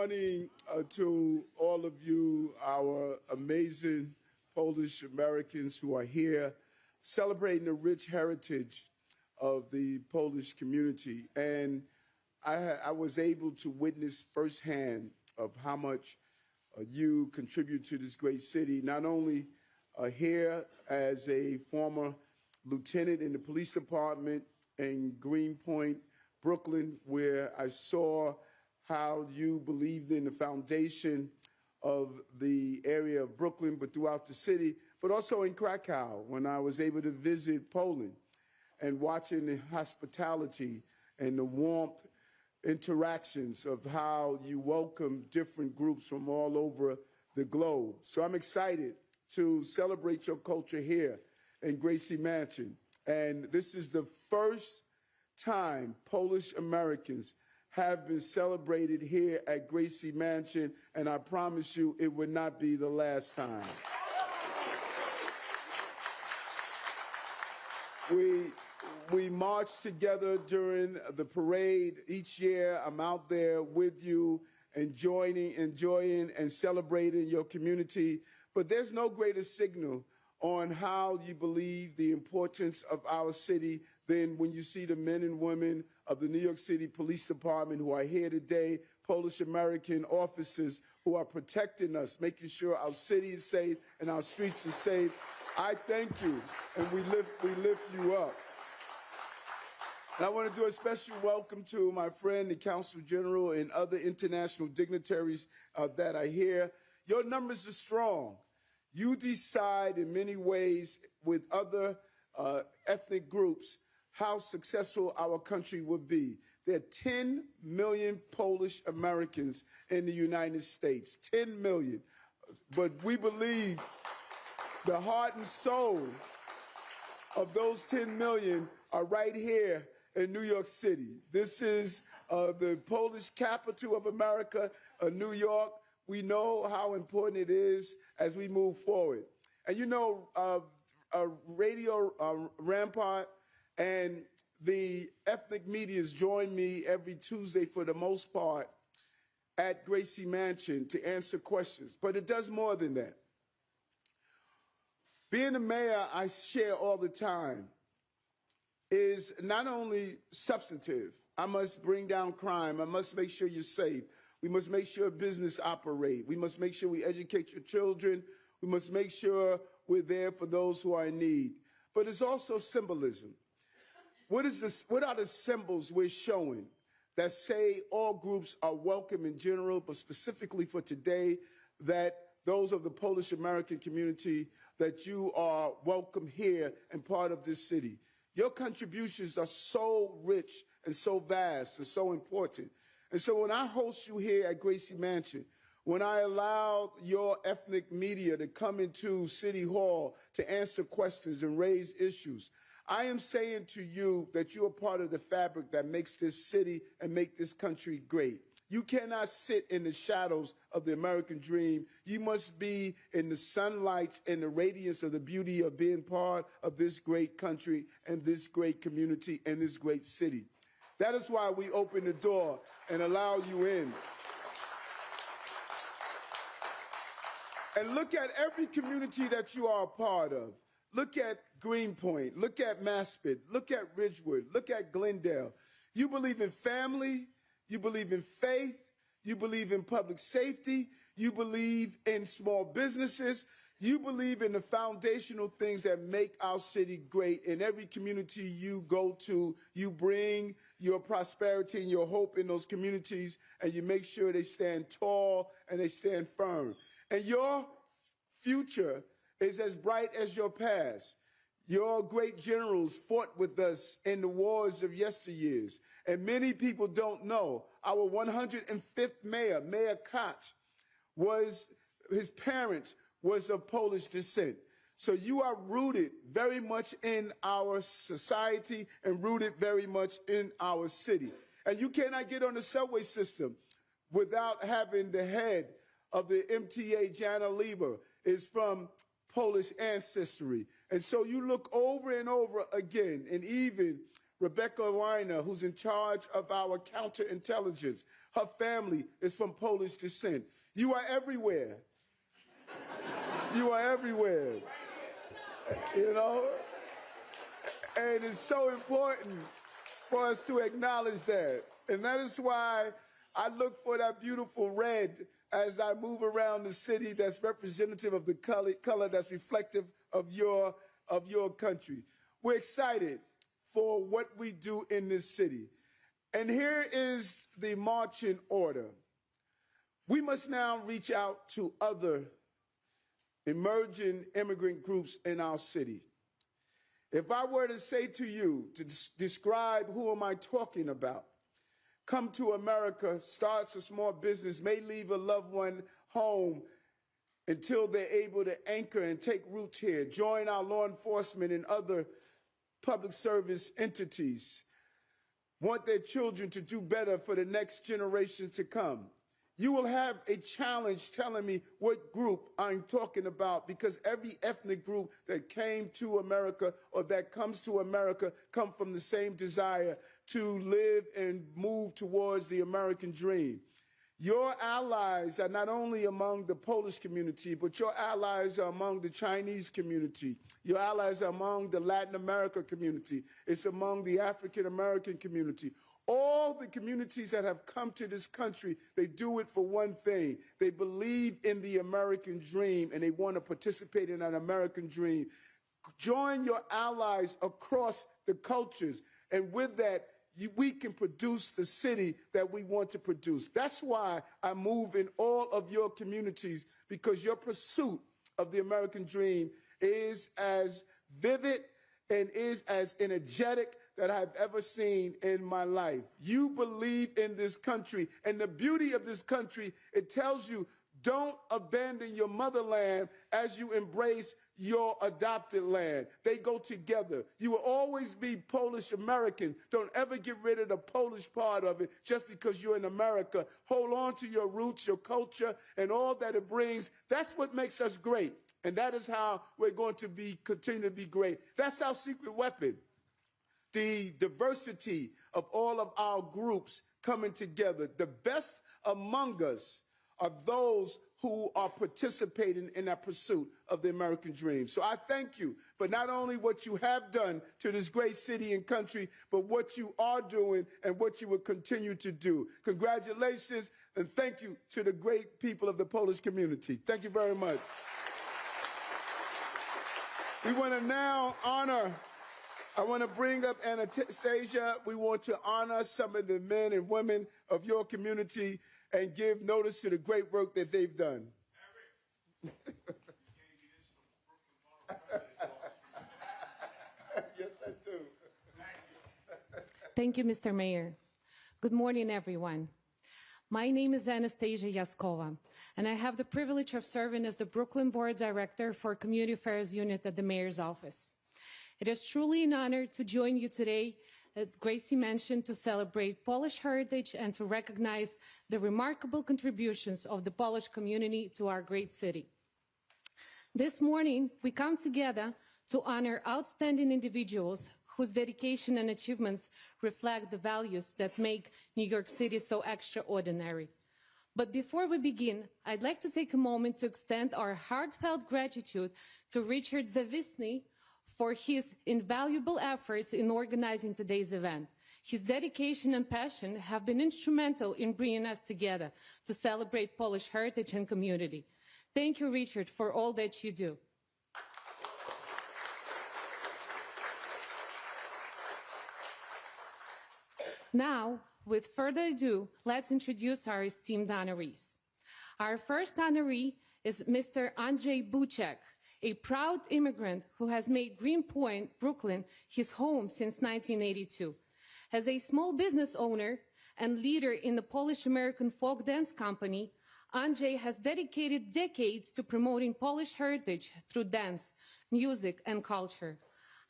morning to all of you, our amazing Polish Americans who are here celebrating the rich heritage of the Polish community. And I was able to witness firsthand of how much you contribute to this great city, not only here as a former lieutenant in the police department in Greenpoint, Brooklyn, where I saw how you believed in the foundation of the area of Brooklyn, but throughout the city, but also in Krakow, when I was able to visit Poland and watching the hospitality and the warmth interactions of how you welcome different groups from all over the globe. So I'm excited to celebrate your culture here in Gracie Mansion. And this is the first time Polish Americans have been celebrated here at Gracie Mansion, and I promise you it would not be the last time. We march together during the parade each year. I'm out there with you, enjoying and celebrating your community. But there's no greater signal on how you believe the importance of our city than when you see the men and women of the New York City Police Department who are here today, Polish American officers who are protecting us, making sure our city is safe and our streets are safe. I thank you, and we lift you up. And I want to do a special welcome to my friend, the Consul General, and other international dignitaries that are here. Your numbers are strong. You decide in many ways with other ethnic groups how successful our country would be. There are 10 million Polish Americans in the United States, 10 million. But we believe the heart and soul of those 10 million are right here in New York City. This is the Polish capital of America, New York. We know how important it is as we move forward. And you know, Radio Rampart and the ethnic medias join me every Tuesday for the most part at Gracie Mansion to answer questions. But it does more than that. Being a mayor, I share all the time, is not only substantive. I must bring down crime. I must make sure you're safe. We must make sure business operate. We must make sure we educate your children. We must make sure we're there for those who are in need. But it's also symbolism. What are the symbols we're showing that say all groups are welcome in general, but specifically for today, that those of the Polish American community, that you are welcome here and part of this city? Your contributions are so rich and so vast and so important. And so when I host you here at Gracie Mansion, when I allow your ethnic media to come into City Hall to answer questions and raise issues, I am saying to you that you are part of the fabric that makes this city and make this country great. You cannot sit in the shadows of the American dream. You must be in the sunlight and the radiance of the beauty of being part of this great country and this great community and this great city. That is why we open the door and allow you in. And look at every community that you are a part of. Look at Greenpoint, look at Maspeth, look at Ridgewood, look at Glendale. You believe in family, you believe in faith, you believe in public safety, you believe in small businesses, you believe in the foundational things that make our city great. In every community you go to, you bring your prosperity and your hope in those communities, and you make sure they stand tall and they stand firm. And your future is as bright as your past. Your great generals fought with us in the wars of yesteryears. And many people don't know our 105th mayor, Mayor Koch, his parents was of Polish descent. So you are rooted very much in our society and rooted very much in our city. And you cannot get on the subway system without having the head of the MTA, Jana Lieber, is from Polish ancestry. And so you look over and over again, and even Rebecca Weiner, who's in charge of our counterintelligence. Her family is from Polish descent. You are everywhere. You are everywhere. You know? And it's so important for us to acknowledge that. And that is why I look for that beautiful red as I move around the city that's representative of the color that's reflective of your country. We're excited for what we do in this city. And here is the marching order. We must now reach out to other emerging immigrant groups in our city. If I were to say to you, to describe who am I talking about, come to America, starts a small business, may leave a loved one home until they're able to anchor and take roots here, join our law enforcement and other public service entities, want their children to do better for the next generations to come. You will have a challenge telling me what group I'm talking about, because every ethnic group that came to America or that comes to America come from the same desire to live and move towards the American dream. Your allies are not only among the Polish community, but your allies are among the Chinese community. Your allies are among the Latin America community. It's among the African American community. All the communities that have come to this country, they do it for one thing. They believe in the American dream, and they want to participate in an American dream. Join your allies across the cultures, and with that, we can produce the city that we want to produce. That's why I move in all of your communities, because your pursuit of the American dream is as vivid and is as energetic that I've ever seen in my life. You believe in this country, and the beauty of this country, it tells you, don't abandon your motherland as you embrace your adopted land. They go together. You will always be Polish American. Don't ever get rid of the Polish part of it just because you're in America. Hold on to your roots, your culture, and all that it brings. That's what makes us great. And that is how we're going to continue to be great. That's our secret weapon. The diversity of all of our groups coming together. The best among us are those who are participating in that pursuit of the American dream. So I thank you for not only what you have done to this great city and country, but what you are doing and what you will continue to do. Congratulations, and thank you to the great people of the Polish community. Thank you very much. We want to now I want to bring up Anastasia. We want to honor some of the men and women of your community and give notice to the great work that they've done. Yes, I do. Thank you, Mr. Mayor. Good morning, everyone. My name is Anastasia Yaskova, and I have the privilege of serving as the Brooklyn Board Director for Community Affairs Unit at the Mayor's Office. It is truly an honor to join you today, as Gracie mentioned, to celebrate Polish heritage and to recognize the remarkable contributions of the Polish community to our great city. This morning, we come together to honor outstanding individuals whose dedication and achievements reflect the values that make New York City so extraordinary. But before we begin, I'd like to take a moment to extend our heartfelt gratitude to Richard Zawisny for his invaluable efforts in organizing today's event. His dedication and passion have been instrumental in bringing us together to celebrate Polish heritage and community. Thank you, Richard, for all that you do. Now, with further ado, let's introduce our esteemed honorees. Our first honoree is Mr. Andrzej Buczek, a proud immigrant who has made Greenpoint, Brooklyn, his home since 1982. As a small business owner and leader in the Polish-American folk dance company, Andrzej has dedicated decades to promoting Polish heritage through dance, music, and culture.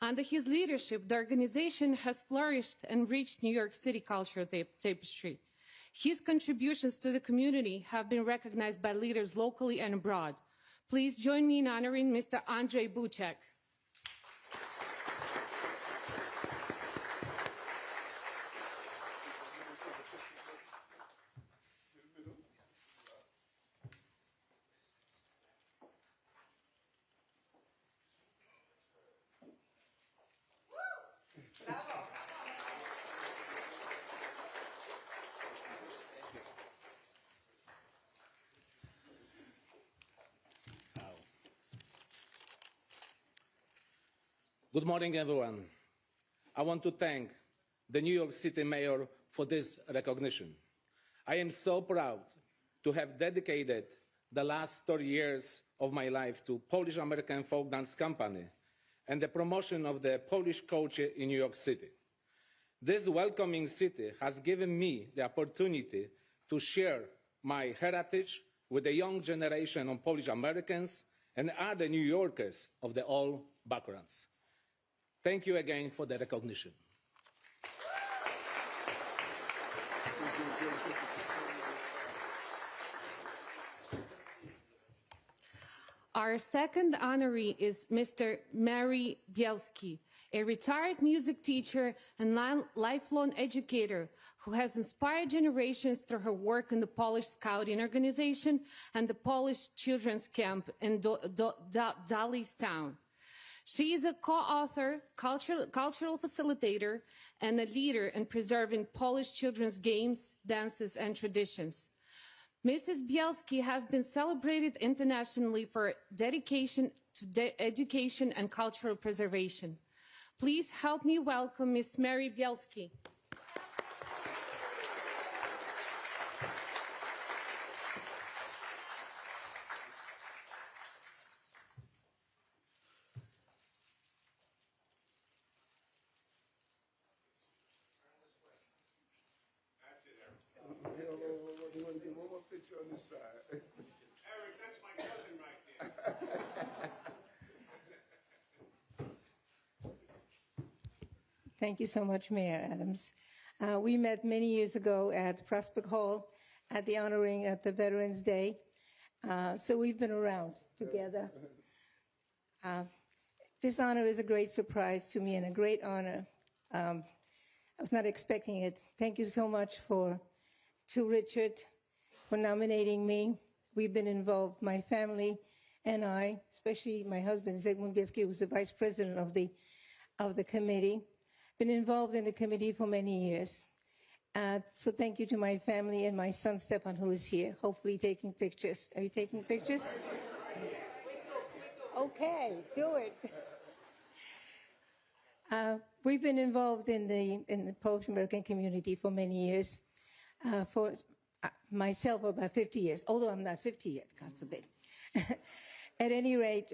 Under his leadership, the organization has flourished and reached New York City cultural tapestry. His contributions to the community have been recognized by leaders locally and abroad. Please join me in honoring Mr. Andrzej Buczek. Good morning, everyone. I want to thank the New York City Mayor for this recognition. I am so proud to have dedicated the last 30 years of my life to Polish American Folk Dance Company and the promotion of the Polish culture in New York City. This welcoming city has given me the opportunity to share my heritage with the young generation of Polish Americans and other New Yorkers of all backgrounds. Thank you again for the recognition. Our second honoree is Mr. Mary Bielski, a retired music teacher and lifelong educator who has inspired generations through her work in the Polish Scouting Organization and the Polish Children's Camp in Dalystown. She is a co-author, cultural facilitator, and a leader in preserving Polish children's games, dances, and traditions. Mrs. Bielski has been celebrated internationally for dedication to education and cultural preservation. Please help me welcome Ms. Mary Bielski. One more picture on this side. Eric, that's my cousin right there. Thank you so much, Mayor Adams. We met many years ago at Prospect Hall at the honoring at the Veterans Day. So we've been around together. This honor is a great surprise to me and a great honor. I was not expecting it. Thank you so much to Richard for nominating me. We've been involved, my family and I, especially my husband, Zygmunt Bielski, who was the vice president of the committee, been involved in the committee for many years. So thank you to my family and my son, Stefan, who is here, hopefully taking pictures. Are you taking pictures? Okay, do it. We've been involved in the Polish American community for many years. For myself, about 50 years, although I'm not 50 yet, God forbid. At any rate,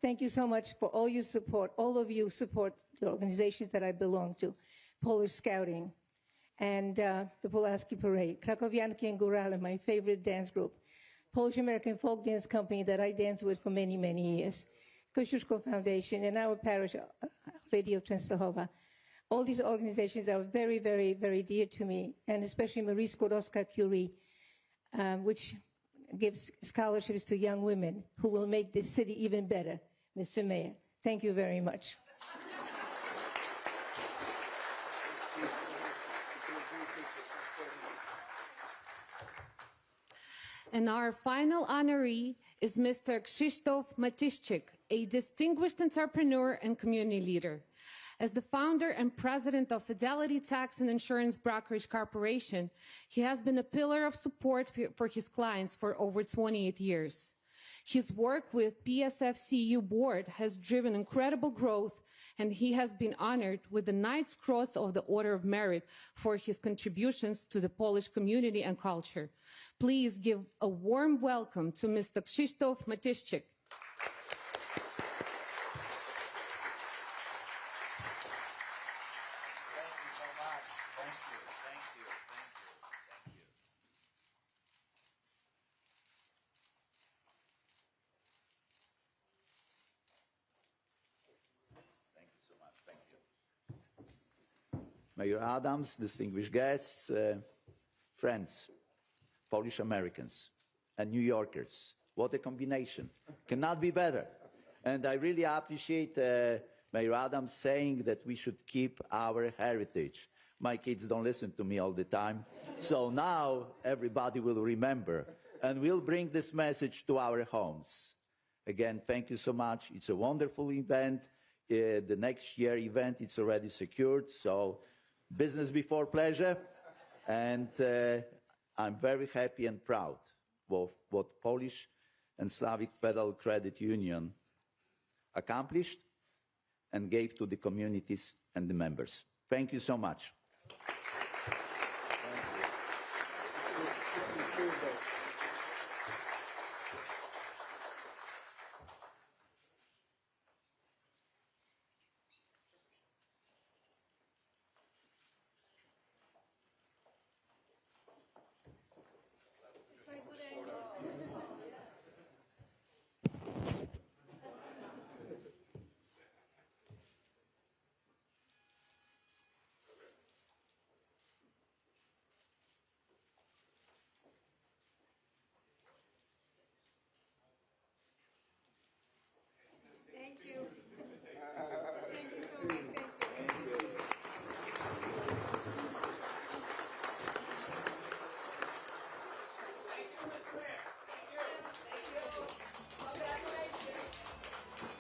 thank you so much for all your support. All of you support the organizations that I belong to, Polish Scouting and the Pulaski Parade, Krakowianki and Górale, my favorite dance group, Polish American Folk Dance Company that I danced with for many, many years, Kościuszko Foundation, and our parish, Our Lady of Częstochowa. All these organizations are very, very, very dear to me, and especially Marie Skłodowska-Curie, which gives scholarships to young women who will make this city even better. Mr. Mayor, thank you very much. And our final honoree is Mr. Krzysztof Matyszczyk, a distinguished entrepreneur and community leader. As the founder and president of Fidelity Tax and Insurance Brokerage Corporation, he has been a pillar of support for his clients for over 28 years. His work with PSFCU board has driven incredible growth, and he has been honored with the Knight's Cross of the Order of Merit for his contributions to the Polish community and culture. Please give a warm welcome to Mr. Krzysztof Matyszczyk. Mayor Adams, distinguished guests, friends, Polish Americans, and New Yorkers. What a combination. Cannot be better. And I really appreciate Mayor Adams saying that we should keep our heritage. My kids don't listen to me all the time. So now everybody will remember, and we'll bring this message to our homes. Again, thank you so much. It's a wonderful event. The next year event, it's already secured. So business before pleasure, and I'm very happy and proud of what Polish and Slavic Federal Credit Union accomplished, and gave to the communities and the members. Thank you so much. Thank you. Thank you so much. Thank you. Thank you for the prayer.